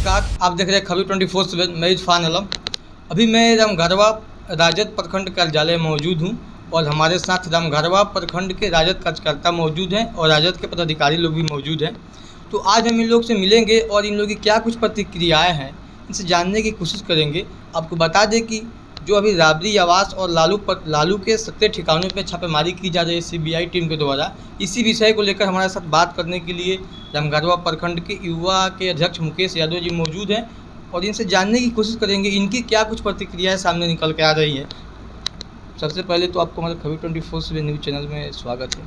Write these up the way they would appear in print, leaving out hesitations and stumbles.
नमस्कार, आप देख रहे हैं खबरी 24/7। मैं इरफान आलम। अभी मैं रामगढ़वा राजद प्रखंड कार्यालय मौजूद हूं और हमारे साथ रामगढ़वा प्रखंड के राजद कार्यकर्ता मौजूद हैं और राजद के पदाधिकारी लोग भी मौजूद हैं। तो आज हम इन लोग से मिलेंगे और इन लोगों की क्या कुछ प्रतिक्रियाएं हैं इनसे जानने की कोशिश करेंगे। आपको बता दें कि जो अभी राबड़ी आवास और लालू के 17 ठिकानों पर छापेमारी की जा रही है CBI टीम के द्वारा, इसी विषय को लेकर हमारे साथ बात करने के लिए रामगढ़वा प्रखंड के युवा के अध्यक्ष मुकेश यादव जी मौजूद हैं और इनसे जानने की कोशिश करेंगे इनकी क्या कुछ प्रतिक्रियाएं सामने निकल के आ रही है। सबसे पहले तो आपको हमारे खबरी 24/7 न्यूज़ चैनल में स्वागत है।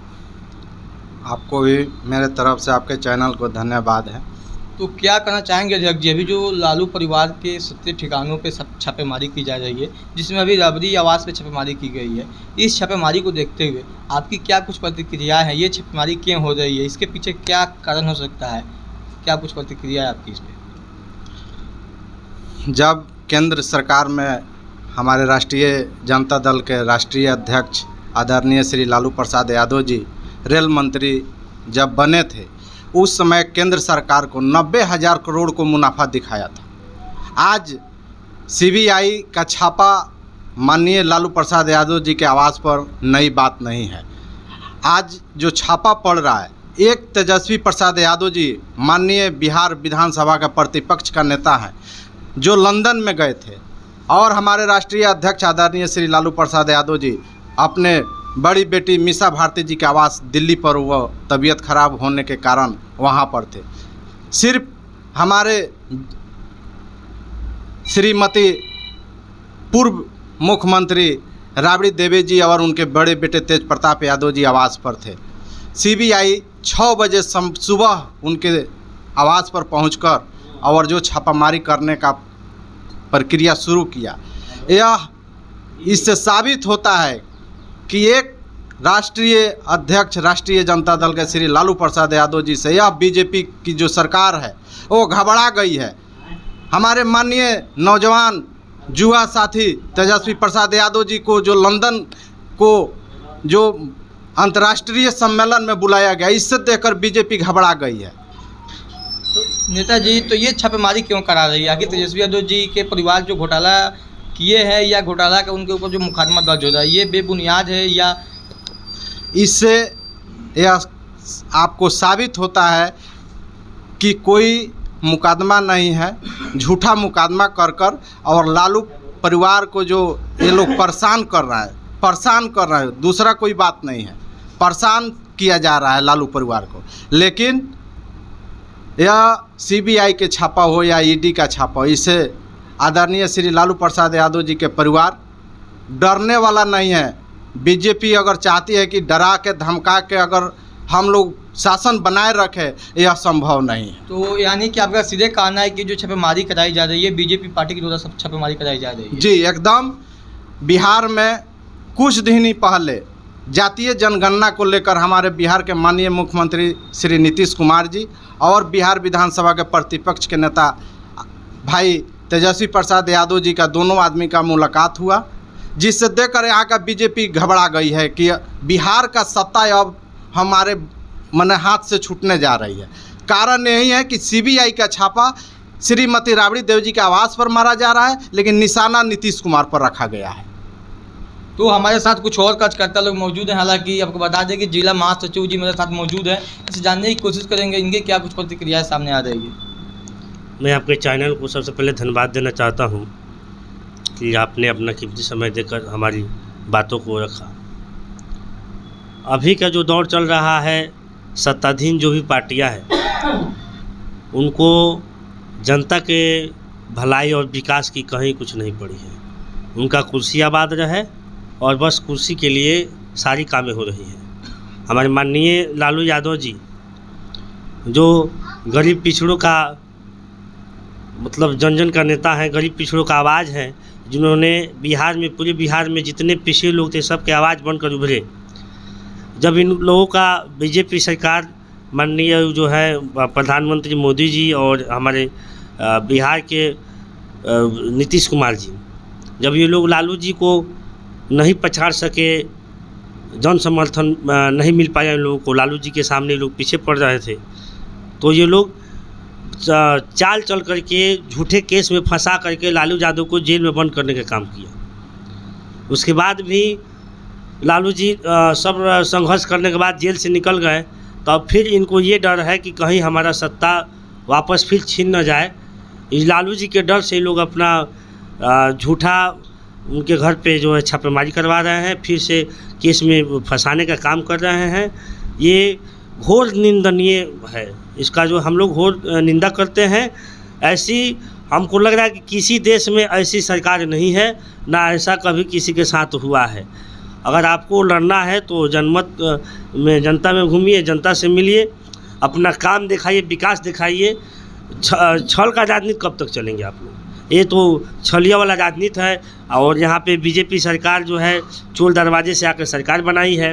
आपको भी मेरे तरफ से आपके चैनल को धन्यवाद है। तो क्या कहना चाहेंगे अध्यक्ष जी, अभी जो लालू परिवार के 17 ठिकानों पे छापेमारी की जा रही है, जिसमें अभी राबड़ी आवास पे छापेमारी की गई है, इस छापेमारी को देखते हुए आपकी क्या कुछ प्रतिक्रिया है? ये छापेमारी क्यों हो रही है? इसके पीछे क्या कारण हो सकता है? क्या कुछ प्रतिक्रिया है आपकी इस पर? जब केंद्र सरकार में हमारे राष्ट्रीय जनता दल के राष्ट्रीय अध्यक्ष आदरणीय श्री लालू प्रसाद यादव जी रेल मंत्री जब बने थे, उस समय केंद्र सरकार को 90,000 करोड़ को मुनाफा दिखाया था। आज CBI का छापा माननीय लालू प्रसाद यादव जी के आवास पर नई बात नहीं है। आज जो छापा पड़ रहा है, एक तेजस्वी प्रसाद यादव जी माननीय बिहार विधानसभा का प्रतिपक्ष का नेता है, जो लंदन में गए थे और हमारे राष्ट्रीय अध्यक्ष आदरणीय श्री लालू प्रसाद यादव जी अपने बड़ी बेटी मीसा भारती जी के आवास दिल्ली पर वह तबीयत खराब होने के कारण वहाँ पर थे। सिर्फ हमारे श्रीमती पूर्व मुख्यमंत्री राबड़ी देवी जी और उनके बड़े बेटे तेज प्रताप यादव जी आवास पर थे। CBI 6 बजे सुबह उनके आवास पर पहुंचकर और जो छापामारी करने का प्रक्रिया शुरू किया। यह इससे साबित होता है कि एक राष्ट्रीय अध्यक्ष राष्ट्रीय जनता दल के श्री लालू प्रसाद यादव जी से यह BJP की जो सरकार है वो घबरा गई है। हमारे माननीय नौजवान युवा साथी तेजस्वी प्रसाद यादव जी को जो लंदन को जो अंतर्राष्ट्रीय सम्मेलन में बुलाया गया, इससे देखकर BJP घबरा गई है। तो नेताजी, तो ये छापेमारी क्यों करा रही है? आखिर तेजस्वी यादव जी के परिवार जो घोटाला किए हैं या घोटाला का उनके ऊपर जो मुकदमा दर्ज हो रहा है, ये बेबुनियाद है या? इससे यह आपको साबित होता है कि कोई मुकदमा नहीं है, झूठा मुकदमा कर और लालू परिवार को जो ये लोग परेशान कर रहा है, दूसरा कोई बात नहीं है। परेशान किया जा रहा है लालू परिवार को। लेकिन यह CBI के छापा हो या ED का छापा हो, इससे आदरणीय श्री लालू प्रसाद यादव जी के परिवार डरने वाला नहीं है। BJP अगर चाहती है कि डरा के धमका के अगर हम लोग शासन बनाए रखे, यह संभव नहीं है। तो यानी कि आपका सीधे कहना है कि जो छापेमारी कराई जा रही है BJP पार्टी के द्वारा सब छापेमारी कराई जा रही है? जी एकदम। बिहार में कुछ दिन ही पहले जातीय जनगणना को लेकर हमारे बिहार के माननीय मुख्यमंत्री श्री नीतीश कुमार जी और बिहार विधानसभा के प्रतिपक्ष के नेता भाई तेजस्वी प्रसाद यादव जी का दोनों आदमी का मुलाकात हुआ, जिससे देखकर यहाँ का BJP घबरा गई है कि बिहार का सत्ता अब हमारे हाथ से छूटने जा रही है। कारण यही है कि CBI का छापा श्रीमती राबड़ी देवी जी के आवास पर मारा जा रहा है, लेकिन निशाना नीतीश कुमार पर रखा गया है। तो हमारे साथ कुछ और कार्यकर्ता लोग मौजूद हैं। हालांकि आपको बता दें कि जिला महासचिव जी मेरे साथ मौजूद हैं। इसे जानने की कोशिश करेंगे इनके क्या कुछ प्रतिक्रियाएं सामने आ रही है। मैं आपके चैनल को सबसे पहले धन्यवाद देना चाहता हूं कि आपने अपना कीमती समय देकर हमारी बातों को रखा। अभी का जो दौर चल रहा है, सत्ताधीन जो भी पार्टियां हैं, उनको जनता के भलाई और विकास की कहीं कुछ नहीं पड़ी है। उनका कुर्सी आबाद रहे और बस कुर्सी के लिए सारी कामें हो रही हैं। हमारे माननीय लालू यादव जी जो गरीब पिछड़ों का जन जन का नेता है, गरीब पिछड़ों का आवाज़ है, जिन्होंने बिहार में पूरे बिहार में जितने पिछड़े लोग थे सबके आवाज़ बनकर उभरे। जब इन लोगों का BJP सरकार माननीय जो है प्रधानमंत्री मोदी जी और हमारे बिहार के नीतीश कुमार जी, जब ये लोग लालू जी को नहीं पछाड़ सके, जन समर्थन नहीं मिल पाया इन लोगों को, लालू जी के सामने लोग पीछे पड़ रहे थे, तो ये लोग चाल चल करके झूठे केस में फंसा करके लालू यादव को जेल में बंद करने का काम किया। उसके बाद भी लालू जी सब संघर्ष करने के बाद जेल से निकल गए, तो अब फिर इनको ये डर है कि कहीं हमारा सत्ता वापस फिर छीन न जाए। इस लालू जी के डर से ये लोग अपना झूठा उनके घर पे जो है छापेमारी करवा रहे हैं, फिर से केस में फंसाने का काम कर रहे हैं। ये घोर निंदनीय है, इसका जो हम लोग घोर निंदा करते हैं। ऐसी हमको लग रहा है कि किसी देश में ऐसी सरकार नहीं है, ना ऐसा कभी किसी के साथ हुआ है। अगर आपको लड़ना है तो जनमत में जनता में घूमिए, जनता से मिलिए, अपना काम दिखाइए, विकास दिखाइए। छल का राजनीति कब तक चलेंगे आप लोग? ये तो छलिया वाला राजनीति है। और यहाँ पे बीजेपी सरकार जो है चोर दरवाजे से आकर सरकार बनाई है।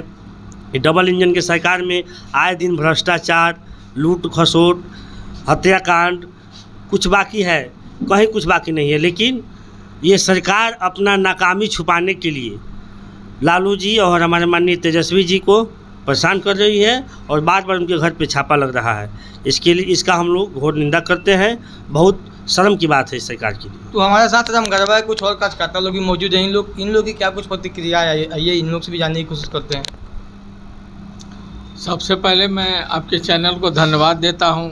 ये डबल इंजन के सरकार में आए दिन भ्रष्टाचार, लूट खसोट, हत्याकांड कुछ बाकी है, कहीं कुछ बाकी नहीं है। लेकिन ये सरकार अपना नाकामी छुपाने के लिए लालू जी और हमारे माननीय तेजस्वी जी को परेशान कर रही है और बार बार उनके घर पे छापा लग रहा है। इसके लिए इसका हम लोग घोर निंदा करते हैं। बहुत शर्म की बात है इस सरकार के लिए। तो हमारे साथ हम गरबा कुछ और कार्यकर्ता लोग भी मौजूद हैं। इन लोग की क्या कुछ प्रतिक्रिया है, आइए इन लोग से भी जानने की कोशिश करते हैं। सबसे पहले मैं आपके चैनल को धन्यवाद देता हूं।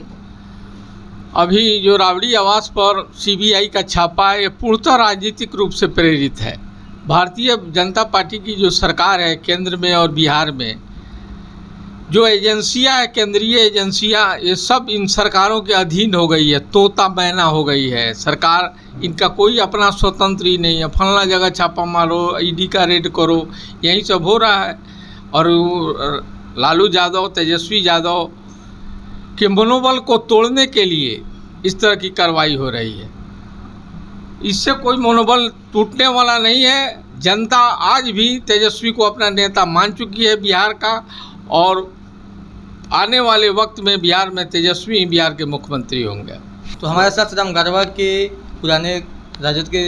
अभी जो राबड़ी आवास पर सीबीआई का छापा है, ये पूर्णतः राजनीतिक रूप से प्रेरित है। भारतीय जनता पार्टी की जो सरकार है केंद्र में और बिहार में, जो एजेंसियां है, केंद्रीय एजेंसियां, ये सब इन सरकारों के अधीन हो गई है, तोता मैना हो गई है सरकार। इनका कोई अपना स्वतंत्र ही नहीं है। फलना जगह छापा मारो, ईडी का रेड करो, यही सब हो रहा है। और लालू यादव, तेजस्वी यादव के मनोबल को तोड़ने के लिए इस तरह की कार्रवाई हो रही है। इससे कोई मनोबल टूटने वाला नहीं है। जनता आज भी तेजस्वी को अपना नेता मान चुकी है बिहार का, और आने वाले वक्त में बिहार में तेजस्वी ही बिहार के मुख्यमंत्री होंगे। तो हमारे साथ राम गरबा के पुराने राजद के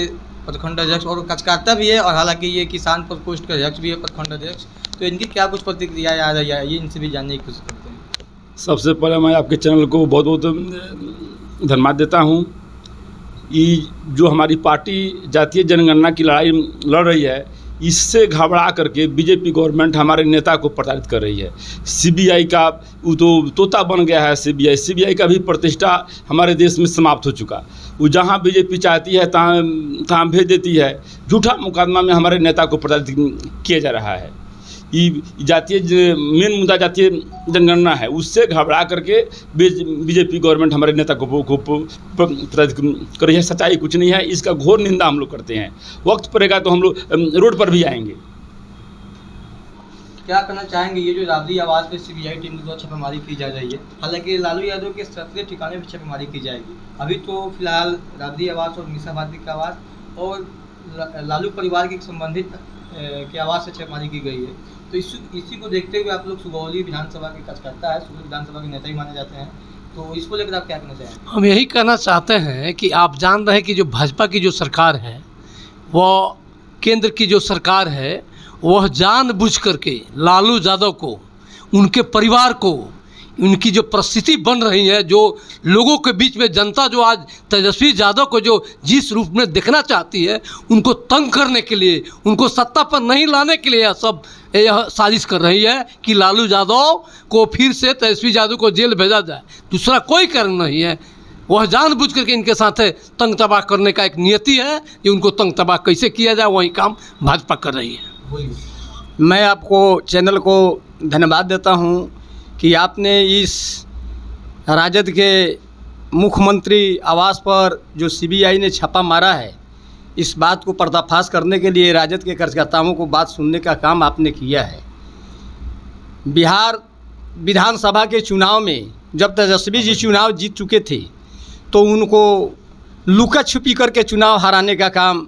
प्रखंड अध्यक्ष और कार्यकर्ता भी है, और हालांकि ये किसान प्रकोष्ठ के अध्यक्ष भी है, प्रखंड अध्यक्ष। तो इनकी क्या कुछ प्रतिक्रिया आ रही है, ये इनसे भी जानने की कोशिश करते हैं। सबसे पहले मैं आपके चैनल को बहुत बहुत धन्यवाद देता हूँ। ये जो हमारी पार्टी जातीय जनगणना की लड़ाई लड़ रही है, इससे घबरा करके बीजेपी गवर्नमेंट हमारे नेता को प्रताड़ित कर रही है। सीबीआई का वो तो तोता बन गया है। सीबीआई का भी प्रतिष्ठा हमारे देश में समाप्त हो चुका। वो जहाँ बीजेपी चाहती है तहाँ भेज देती है। झूठा मुकदमा में हमारे नेता को प्रताड़ित किया जा रहा है। ये जातीय मेन मुद्दा जातीय जनगणना है, उससे घबरा करके बीजेपी गवर्नमेंट हमारे नेता को प्रताड़ित कर रही है। सच्चाई कुछ नहीं है, इसका घोर निंदा हम लोग करते हैं। वक्त पड़ेगा तो हम लोग रोड पर भी आएंगे। क्या कहना चाहेंगे, ये जो राबड़ी आवास पे सीबीआई टीम द्वारा छापेमारी की जा रही है, हालांकि लालू यादव के सत्रह ठिकाने पर छापेमारी की जाएगी। अभी तो फिलहाल राबड़ी आवास और मिसाबादी का आवास और लालू परिवार के संबंधित के आवास से छापेमारी की गई है। तो इसी को देखते हुए आप लोग सुगौली विधानसभा के कार्यकर्ता है, सुगौली विधानसभा के नेता ही माने जाते हैं, तो इसको लेकर आप क्या कहना चाहेंगे? हम यही कहना चाहते हैं कि आप जान रहे हैं कि जो भाजपा की जो सरकार है, वह केंद्र की जो सरकार है, वह जानबूझ करके लालू यादव को, उनके परिवार को, उनकी जो परिस्थिति बन रही है, जो लोगों के बीच में जनता जो आज तेजस्वी यादव को जो जिस रूप में देखना चाहती है, उनको तंग करने के लिए, उनको सत्ता पर नहीं लाने के लिए यह साजिश कर रही है कि लालू यादव को फिर से तेजस्वी यादव को जेल भेजा जाए। दूसरा कोई कारण नहीं है। वह जानबूझ करके इनके साथ तंग तबाह करने का एक नियति है कि उनको तंग तबाह कैसे किया जाए, वही काम भाजपा कर रही है। मैं आपको चैनल को धन्यवाद देता हूं कि आपने इस राजद के मुख्यमंत्री आवास पर जो सीबीआई ने छापा मारा है, इस बात को पर्दाफाश करने के लिए राजद के कार्यकर्ताओं को बात सुनने का काम आपने किया है। बिहार विधानसभा के चुनाव में जब तेजस्वी जी चुनाव जीत चुके थे, तो उनको लुका छुपी करके चुनाव हराने का काम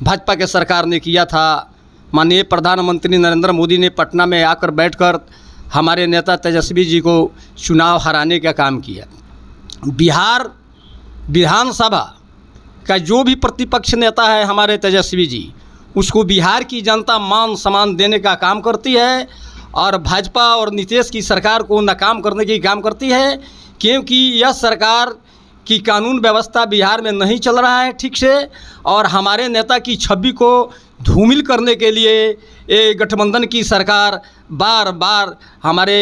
भाजपा के सरकार ने किया था। माननीय प्रधानमंत्री नरेंद्र मोदी ने पटना में आकर बैठकर हमारे नेता तेजस्वी जी को चुनाव हराने का काम किया। बिहार विधानसभा का जो भी प्रतिपक्ष नेता है हमारे तेजस्वी जी, उसको बिहार की जनता मान सम्मान देने का काम करती है, और भाजपा और नीतीश की सरकार को नाकाम करने की काम करती है, क्योंकि यह सरकार कि कानून व्यवस्था बिहार में नहीं चल रहा है ठीक से, और हमारे नेता की छवि को धूमिल करने के लिए ये गठबंधन की सरकार बार बार हमारे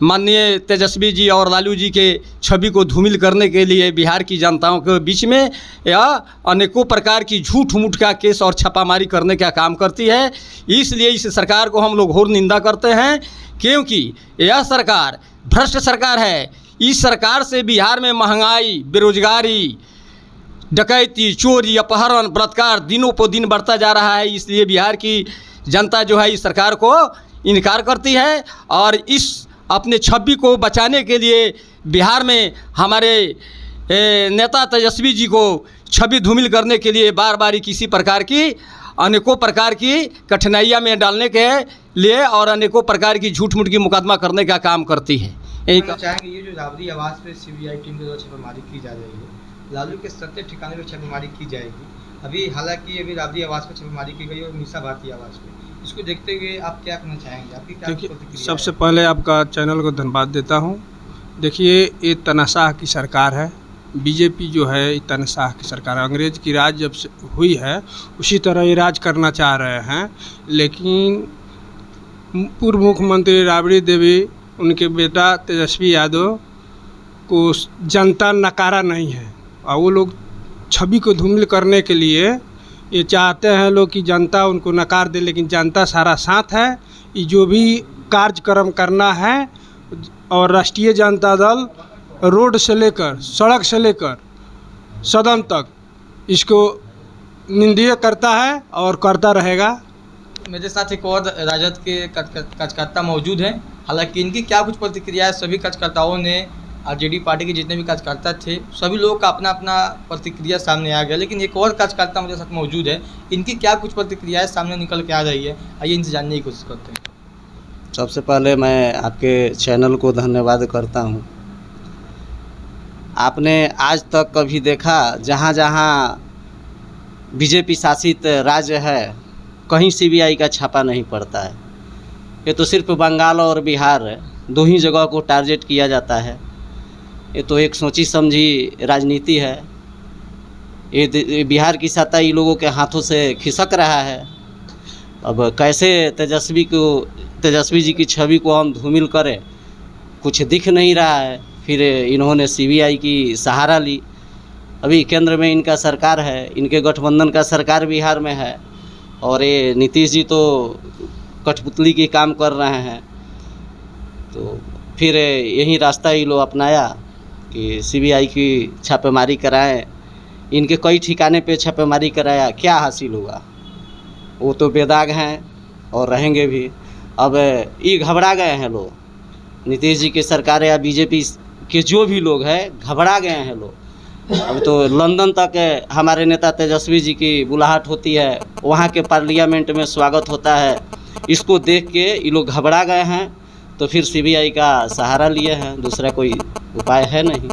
माननीय तेजस्वी जी और लालू जी के छवि को धूमिल करने के लिए बिहार की जनताओं के बीच में या अनेकों प्रकार की झूठ मूठ का केस और छापामारी करने का काम करती है। इसलिए इस सरकार को हम लोग घोर निंदा करते हैं, क्योंकि यह सरकार भ्रष्ट सरकार है। इस सरकार से बिहार में महंगाई, बेरोजगारी, डकैती, चोरी, अपहरण, बलात्कार दिनों पर दिन बढ़ता जा रहा है। इसलिए बिहार की जनता जो है इस सरकार को इनकार करती है, और इस अपने छवि को बचाने के लिए बिहार में हमारे नेता तेजस्वी जी को छवि धूमिल करने के लिए बार बार किसी प्रकार की अनेकों प्रकार की कठिनाइयाँ में डालने के लिए और अनेकों प्रकार की झूठ मूठ की मुकदमा करने का काम करती है। यही चाहेंगे ये जो राबड़ी आवास पे सीबीआई टीम के द्वारा छापेमारी की जा रही है, लालू के सत्य ठिकाने पर छापेमारी की जाएगी। अभी हालांकि अभी राबड़ी आवास पर छापेमारी की गई और मीसा भारती आवास पे, इसको देखते हुए आप क्या कहना चाहेंगे? आपकी क्या प्रतिक्रिया है? सबसे पहले आपका चैनल को धन्यवाद देता हूं। देखिए, ये तानाशाह की सरकार है, बीजेपी जो है ये तानाशाह की सरकार है। अंग्रेज की राज जब से हुई है उसी तरह ये राज करना चाह रहे हैं, लेकिन पूर्व मुख्यमंत्री राबड़ी देवी, उनके बेटा तेजस्वी यादव को जनता नकारा नहीं है, और वो लोग छवि को धूमिल करने के लिए ये चाहते हैं लोग कि जनता उनको नकार दे, लेकिन जनता सारा साथ है। ये जो भी कार्यक्रम करना है, और राष्ट्रीय जनता दल रोड से लेकर सड़क से लेकर सदन तक इसको निंदनीय करता है और करता रहेगा। मेरे साथ एक और राजद के कार्यकर्ता मौजूद हैं। हालांकि इनकी क्या कुछ प्रतिक्रिया है, सभी कार्यकर्ताओं ने, आरजेडी पार्टी के जितने भी कार्यकर्ता थे, सभी लोगों का अपना अपना प्रतिक्रिया सामने आ गया। लेकिन एक और कार्यकर्ता मेरे साथ मौजूद है, इनकी क्या कुछ प्रतिक्रियाएं सामने निकल के आ रही है, आइए इनसे जानने की कोशिश करते हैं। सबसे पहले मैं आपके चैनल को धन्यवाद करता हूं। आपने आज तक कभी देखा जहां जहां बीजेपी शासित राज्य है कहीं सीबीआई का छापा नहीं पड़ता है? ये तो सिर्फ बंगाल और बिहार दो ही जगह को टारगेट किया जाता है। ये तो एक सोची समझी राजनीति है। ये बिहार की सत्ता इन लोगों के हाथों से खिसक रहा है। अब कैसे तेजस्वी जी की छवि को हम धूमिल करें, कुछ दिख नहीं रहा है। फिर इन्होंने सीबीआई की सहारा ली। अभी केंद्र में इनका सरकार है, इनके गठबंधन का सरकार बिहार में है, और ये नीतीश जी तो कठपुतली की काम कर रहे हैं। तो फिर यही रास्ता ये लोग अपनाया कि सीबीआई की छापेमारी कराएं। इनके कई ठिकाने पे छापेमारी कराया, क्या हासिल हुआ? वो तो बेदाग हैं और रहेंगे भी। अब ये घबरा गए हैं लोग, नीतीश जी की सरकार या बीजेपी के जो भी लोग हैं घबरा गए हैं लोग। अब तो लंदन तक हमारे नेता तेजस्वी जी की बुलाहट होती है, वहाँ के पार्लियामेंट में स्वागत होता है। इसको देख के ये लोग घबरा गए हैं, तो फिर सीबीआई का सहारा लिए हैं, दूसरा कोई उपाय है नहीं।